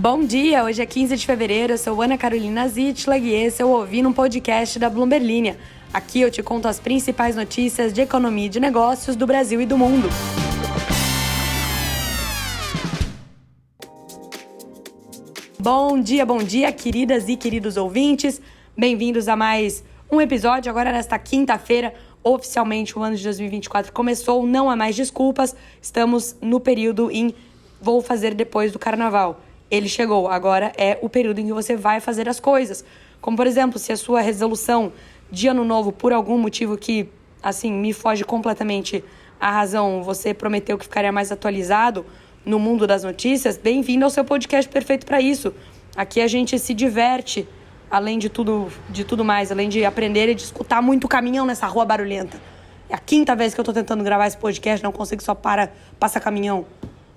Bom dia, hoje é 15 de fevereiro, eu sou Ana Carolina Zitlag e esse é o Ouvindo um Podcast da Bloomberg Linha. Aqui eu te conto as principais notícias de economia e de negócios do Brasil e do mundo. Bom dia, queridas e queridos ouvintes. Bem-vindos a mais um episódio. Agora nesta quinta-feira, oficialmente o ano de 2024 começou, não há mais desculpas. Estamos no período em vou fazer depois do carnaval. Ele chegou, agora é o período em que você vai fazer as coisas. Como, por exemplo, se a sua resolução de ano novo, por algum motivo que, assim, me foge completamente a razão, você prometeu que ficaria mais atualizado no mundo das notícias, bem-vindo ao seu podcast perfeito para isso. Aqui a gente se diverte, além de tudo mais, além de aprender e de escutar muito caminhão nessa rua barulhenta. É a quinta vez que eu tô tentando gravar esse podcast, não consigo, só passa caminhão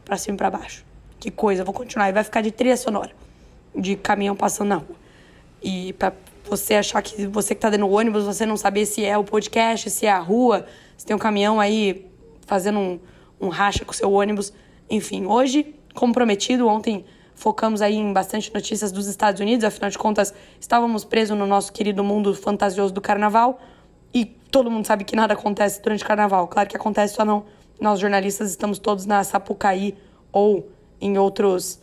pra cima e pra baixo. Que coisa, eu vou continuar. E vai ficar de trilha sonora, de caminhão passando na rua. E pra você achar que você que tá dentro do ônibus, você não saber se é o podcast, se é a rua, se tem um caminhão aí fazendo um racha com o seu ônibus. Enfim, hoje, como prometido, ontem focamos aí em bastante notícias dos Estados Unidos. Afinal de contas, estávamos presos no nosso querido mundo fantasioso do carnaval. E todo mundo sabe que nada acontece durante o carnaval. Claro que acontece, só não. Nós, jornalistas, estamos todos na Sapucaí ou em outras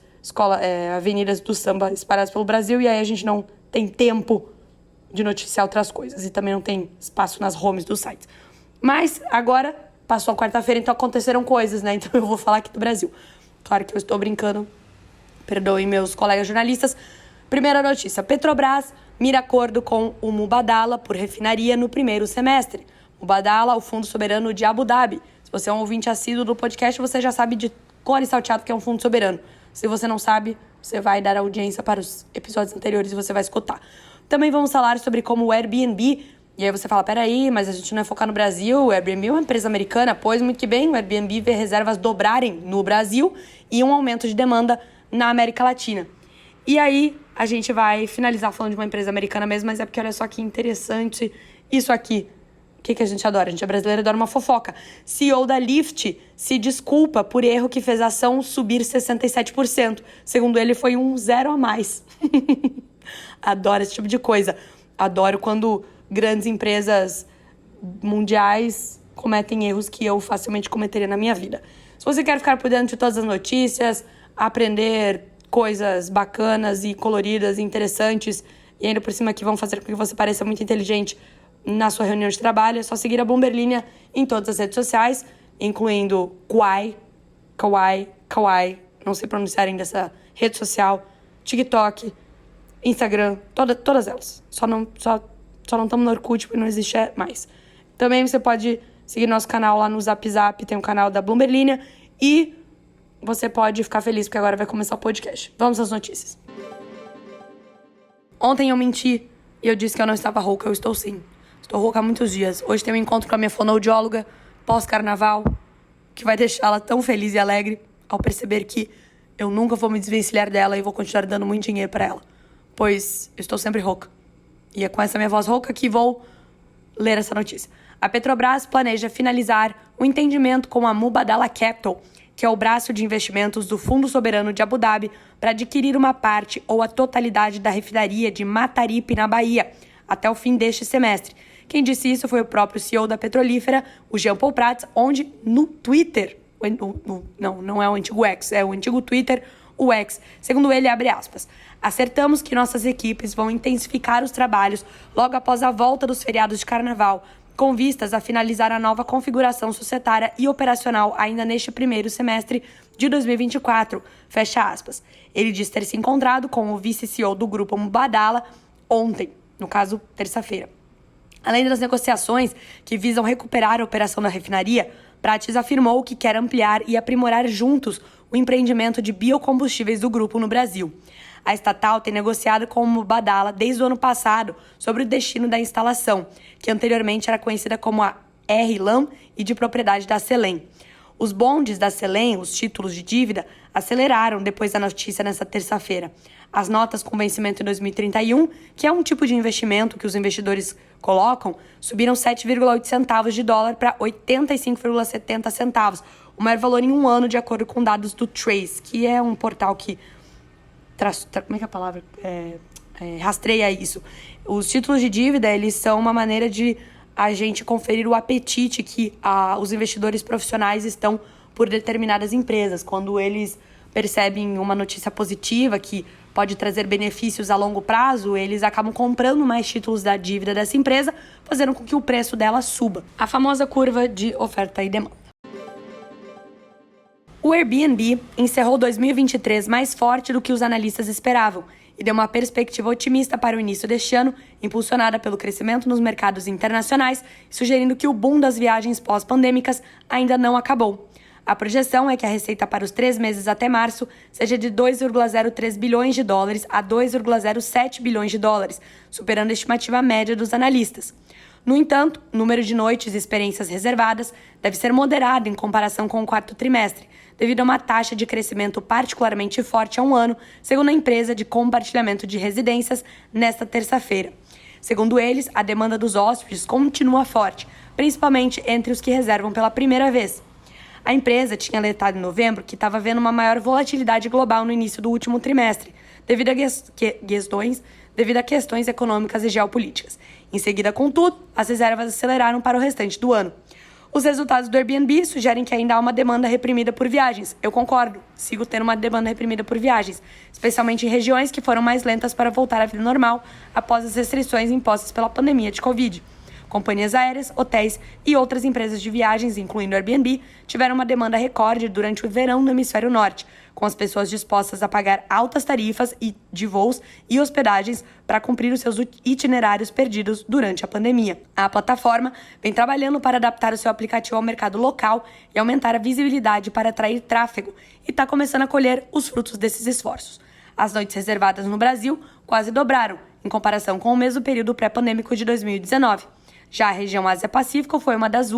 avenidas do samba espalhadas pelo Brasil, e aí a gente não tem tempo de noticiar outras coisas, e também não tem espaço nas homes dos sites. Mas agora, passou a quarta-feira, então aconteceram coisas, né? Então eu vou falar aqui do Brasil. Claro que eu estou brincando, perdoem meus colegas jornalistas. Primeira notícia, Petrobras mira acordo com o Mubadala por refinaria no primeiro semestre. Mubadala, o Fundo Soberano de Abu Dhabi. Se você é um ouvinte assíduo do podcast, você já sabe de cor e salteado que é um fundo soberano. Se você não sabe, você vai dar audiência para os episódios anteriores e você vai escutar. Também vamos falar sobre como o Airbnb, e aí você fala, peraí, mas a gente não é focar no Brasil, o Airbnb é uma empresa americana, pois muito que bem, o Airbnb vê reservas dobrarem no Brasil e um aumento de demanda na América Latina. E aí a gente vai finalizar falando de uma empresa americana mesmo, mas é porque olha só que interessante isso aqui. O que a gente adora? A gente é brasileiro, adora uma fofoca. CEO da Lyft se desculpa por erro que fez a ação subir 67%. Segundo ele, foi um zero a mais. Adoro esse tipo de coisa. Adoro quando grandes empresas mundiais cometem erros que eu facilmente cometeria na minha vida. Se você quer ficar por dentro de todas as notícias, aprender coisas bacanas e coloridas e interessantes, e ainda por cima que vão fazer com que você pareça muito inteligente na sua reunião de trabalho, é só seguir a Bloomberg Linha em todas as redes sociais, incluindo Kawaii, não sei pronunciar ainda essa rede social, TikTok, Instagram, todas elas. Só não estamos no Orkut porque não existe mais. Também você pode seguir nosso canal lá no Zap, tem um canal da Bloomberg Linha e você pode ficar feliz porque agora vai começar o podcast. Vamos às notícias. Ontem eu menti e eu disse que eu não estava rouca, eu estou sim. Estou rouca há muitos dias. Hoje tem um encontro com a minha fonoaudióloga pós-carnaval, que vai deixá-la tão feliz e alegre ao perceber que eu nunca vou me desvencilhar dela e vou continuar dando muito dinheiro para ela, pois eu estou sempre rouca. E é com essa minha voz rouca que vou ler essa notícia. A Petrobras planeja finalizar o entendimento com a Mubadala Capital, que é o braço de investimentos do Fundo Soberano de Abu Dhabi, para adquirir uma parte ou a totalidade da refinaria de Mataripe, na Bahia, até o fim deste semestre. Quem disse isso foi o próprio CEO da petrolífera, o Jean Paul Prats, onde no Twitter, não é o antigo X, é o antigo Twitter, o X, segundo ele, abre aspas, acertamos que nossas equipes vão intensificar os trabalhos logo após a volta dos feriados de carnaval, com vistas a finalizar a nova configuração societária e operacional ainda neste primeiro semestre de 2024, fecha aspas. Ele diz ter se encontrado com o vice-CEO do grupo Mubadala ontem, no caso, terça-feira. Além das negociações que visam recuperar a operação da refinaria, Prats afirmou que quer ampliar e aprimorar juntos o empreendimento de biocombustíveis do grupo no Brasil. A estatal tem negociado com o Mubadala desde o ano passado sobre o destino da instalação, que anteriormente era conhecida como a RLAM e de propriedade da Selem. Os bondes da Selem, os títulos de dívida, aceleraram depois da notícia nesta terça-feira. As notas com vencimento em 2031, que é um tipo de investimento que os investidores colocam, subiram 7,8 centavos de dólar para 85,70 centavos, o maior valor em um ano, de acordo com dados do Trace, que é um portal que como é que é a palavra? Rastreia isso. Os títulos de dívida, eles são uma maneira de a gente conferir o apetite que os investidores profissionais estão por determinadas empresas. Quando eles percebem uma notícia positiva que pode trazer benefícios a longo prazo, eles acabam comprando mais títulos da dívida dessa empresa, fazendo com que o preço dela suba. A famosa curva de oferta e demanda. O Airbnb encerrou 2023 mais forte do que os analistas esperavam e deu uma perspectiva otimista para o início deste ano, impulsionada pelo crescimento nos mercados internacionais, sugerindo que o boom das viagens pós-pandêmicas ainda não acabou. A projeção é que a receita para os 3 meses até março seja de 2,03 bilhões de dólares a 2,07 bilhões de dólares, superando a estimativa média dos analistas. No entanto, o número de noites e experiências reservadas deve ser moderado em comparação com o quarto trimestre, devido a uma taxa de crescimento particularmente forte há um ano, segundo a empresa de compartilhamento de residências nesta terça-feira. Segundo eles, a demanda dos hóspedes continua forte, principalmente entre os que reservam pela primeira vez. A empresa tinha alertado em novembro que estava havendo uma maior volatilidade global no início do último trimestre, devido a questões econômicas e geopolíticas. Em seguida, contudo, as reservas aceleraram para o restante do ano. Os resultados do Airbnb sugerem que ainda há uma demanda reprimida por viagens. Eu concordo, sigo tendo uma demanda reprimida por viagens, especialmente em regiões que foram mais lentas para voltar à vida normal após as restrições impostas pela pandemia de Covid. Companhias aéreas, hotéis e outras empresas de viagens, incluindo o Airbnb, tiveram uma demanda recorde durante o verão no hemisfério norte, com as pessoas dispostas a pagar altas tarifas de voos e hospedagens para cumprir os seus itinerários perdidos durante a pandemia. A plataforma vem trabalhando para adaptar o seu aplicativo ao mercado local e aumentar a visibilidade para atrair tráfego, e está começando a colher os frutos desses esforços. As noites reservadas no Brasil quase dobraram, em comparação com o mesmo período pré-pandêmico de 2019. Já a região Ásia-Pacífico foi uma das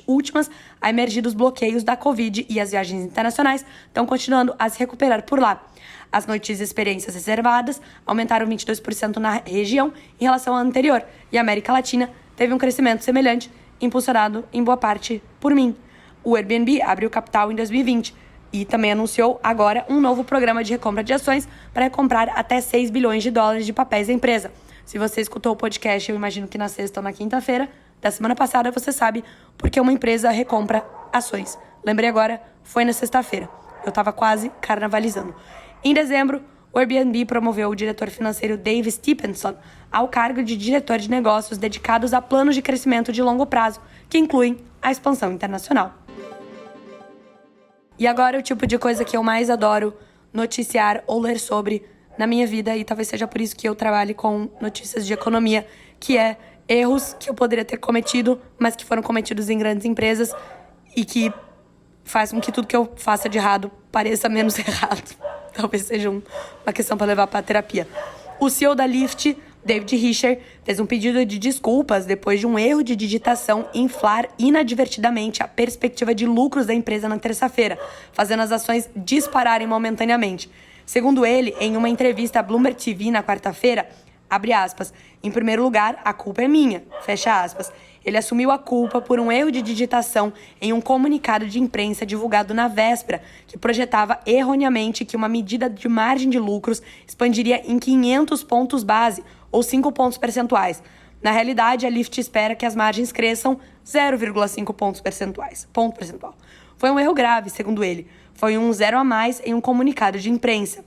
últimas a emergir dos bloqueios da Covid e as viagens internacionais estão continuando a se recuperar por lá. As noites e experiências reservadas aumentaram 22% na região em relação ao ano anterior, e a América Latina teve um crescimento semelhante, impulsionado em boa parte por mim. O Airbnb abriu capital em 2020 e também anunciou agora um novo programa de recompra de ações para recomprar até 6 bilhões de dólares de papéis da empresa. Se você escutou o podcast, eu imagino que na sexta ou na quinta-feira da semana passada, você sabe porque uma empresa recompra ações. Lembrei agora, foi na sexta-feira. Eu estava quase carnavalizando. Em dezembro, o Airbnb promoveu o diretor financeiro Dave Stephenson ao cargo de diretor de negócios dedicados a planos de crescimento de longo prazo, que incluem a expansão internacional. E agora o tipo de coisa que eu mais adoro noticiar ou ler sobre na minha vida, e talvez seja por isso que eu trabalhe com notícias de economia, que é erros que eu poderia ter cometido, mas que foram cometidos em grandes empresas e que faz com que tudo que eu faça de errado pareça menos errado. Talvez seja uma questão para levar para a terapia. O CEO da Lyft, David Risher, fez um pedido de desculpas depois de um erro de digitação inflar inadvertidamente a perspectiva de lucros da empresa na terça-feira, fazendo as ações dispararem momentaneamente. Segundo ele, em uma entrevista à Bloomberg TV na quarta-feira, abre aspas, em primeiro lugar, a culpa é minha, fecha aspas. Ele assumiu a culpa por um erro de digitação em um comunicado de imprensa divulgado na véspera, que projetava erroneamente que uma medida de margem de lucros expandiria em 500 pontos base, ou 5 pontos percentuais. Na realidade, a Lyft espera que as margens cresçam 0,5 pontos percentuais. Ponto percentual. Foi um erro grave, segundo ele. Foi um 0 a mais em um comunicado de imprensa.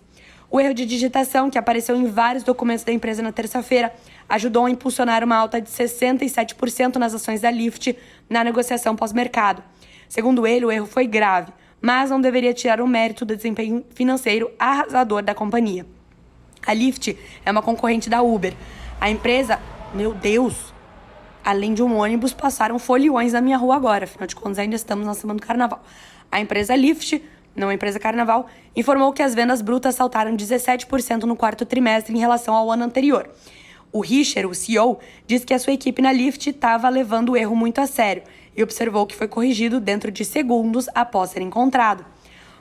O erro de digitação, que apareceu em vários documentos da empresa na terça-feira, ajudou a impulsionar uma alta de 67% nas ações da Lyft na negociação pós-mercado. Segundo ele, o erro foi grave, mas não deveria tirar o mérito do desempenho financeiro arrasador da companhia. A Lyft é uma concorrente da Uber. A empresa, meu Deus, além de um ônibus, passaram foliões na minha rua agora. Afinal de contas, ainda estamos na semana do carnaval. A empresa Lyft, não a empresa Carnaval, informou que as vendas brutas saltaram 17% no quarto trimestre em relação ao ano anterior. O Risher, o CEO, disse que a sua equipe na Lyft estava levando o erro muito a sério e observou que foi corrigido dentro de segundos após ser encontrado.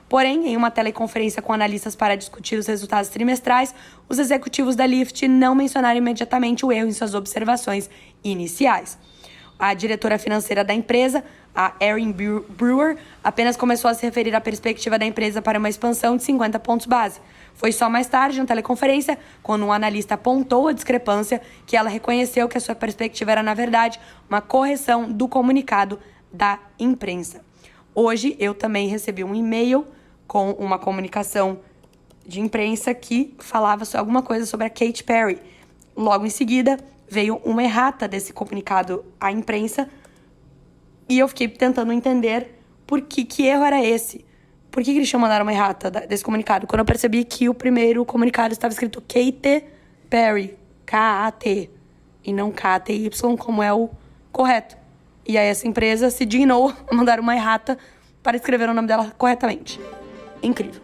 Porém, em uma teleconferência com analistas para discutir os resultados trimestrais, os executivos da Lyft não mencionaram imediatamente o erro em suas observações iniciais. A diretora financeira da empresa, a Erin Brewer, apenas começou a se referir à perspectiva da empresa para uma expansão de 50 pontos base. Foi só mais tarde, na teleconferência, quando um analista apontou a discrepância, que ela reconheceu que a sua perspectiva era, na verdade, uma correção do comunicado da imprensa. Hoje, eu também recebi um e-mail com uma comunicação de imprensa que falava alguma coisa sobre a Katy Perry. Logo em seguida, veio uma errata desse comunicado à imprensa e eu fiquei tentando entender por que erro era esse. Por que eles tinham mandado uma errata desse comunicado? Quando eu percebi que o primeiro comunicado estava escrito Katy Perry, K-A-T, e não K-T-Y, como é o correto. E aí essa empresa se dignou a mandar uma errata para escrever o nome dela corretamente. Incrível.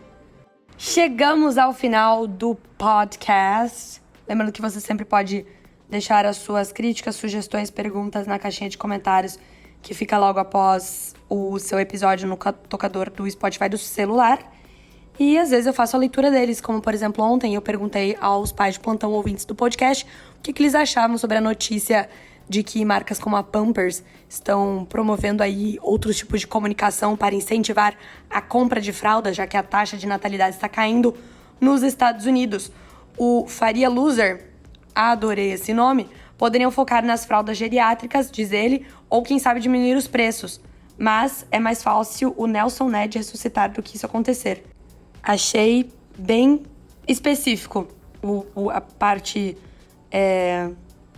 Chegamos ao final do podcast. Lembrando que você sempre pode deixar as suas críticas, sugestões, perguntas na caixinha de comentários que fica logo após o seu episódio no tocador do Spotify do celular. E às vezes eu faço a leitura deles, como por exemplo ontem eu perguntei aos pais de plantão ouvintes do podcast o que eles achavam sobre a notícia de que marcas como a Pampers estão promovendo aí outros tipos de comunicação para incentivar a compra de fraldas, já que a taxa de natalidade está caindo nos Estados Unidos. O Faria Loser, adorei esse nome, poderiam focar nas fraldas geriátricas, diz ele, ou quem sabe diminuir os preços. Mas é mais fácil o Nelson Ned ressuscitar do que isso acontecer. Achei bem específico a parte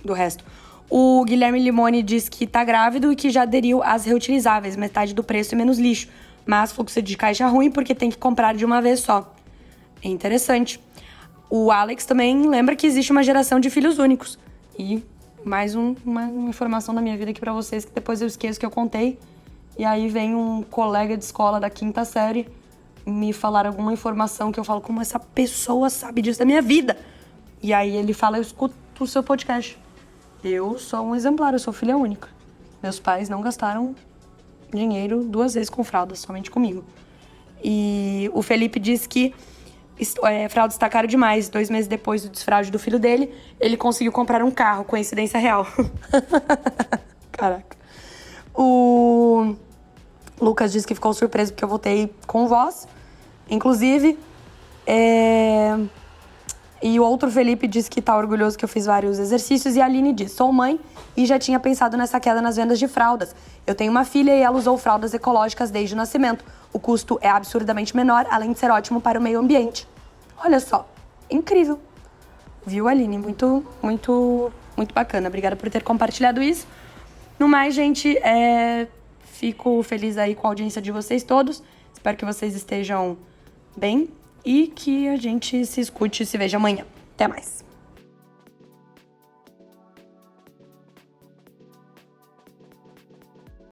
do resto. O Guilherme Limone diz que tá grávido e que já aderiu às reutilizáveis, metade do preço e menos lixo. Mas fluxo de caixa é ruim porque tem que comprar de uma vez só. É interessante. O Alex também lembra que existe uma geração de filhos únicos. E mais uma informação da minha vida aqui pra vocês, que depois eu esqueço que eu contei. E aí vem um colega de escola da 5ª série me falar alguma informação que eu falo, como essa pessoa sabe disso da minha vida? E aí ele fala, eu escuto o seu podcast. Eu sou um exemplar, eu sou filha única. Meus pais não gastaram dinheiro 2 vezes com fraldas, somente comigo. E o Felipe diz que fralda está caro demais. 2 meses depois do desfraude do filho dele, ele conseguiu comprar um carro, coincidência real. Caraca. O Lucas disse que ficou surpreso porque eu voltei com voz. Inclusive, e o outro Felipe disse que tá orgulhoso que eu fiz vários exercícios. E a Aline diz, sou mãe e já tinha pensado nessa queda nas vendas de fraldas. Eu tenho uma filha e ela usou fraldas ecológicas desde o nascimento. O custo é absurdamente menor, além de ser ótimo para o meio ambiente. Olha só, incrível. Viu, Aline? Muito, muito, muito bacana. Obrigada por ter compartilhado isso. No mais, gente, fico feliz aí com a audiência de vocês todos. Espero que vocês estejam bem e que a gente se escute e se veja amanhã. Até mais.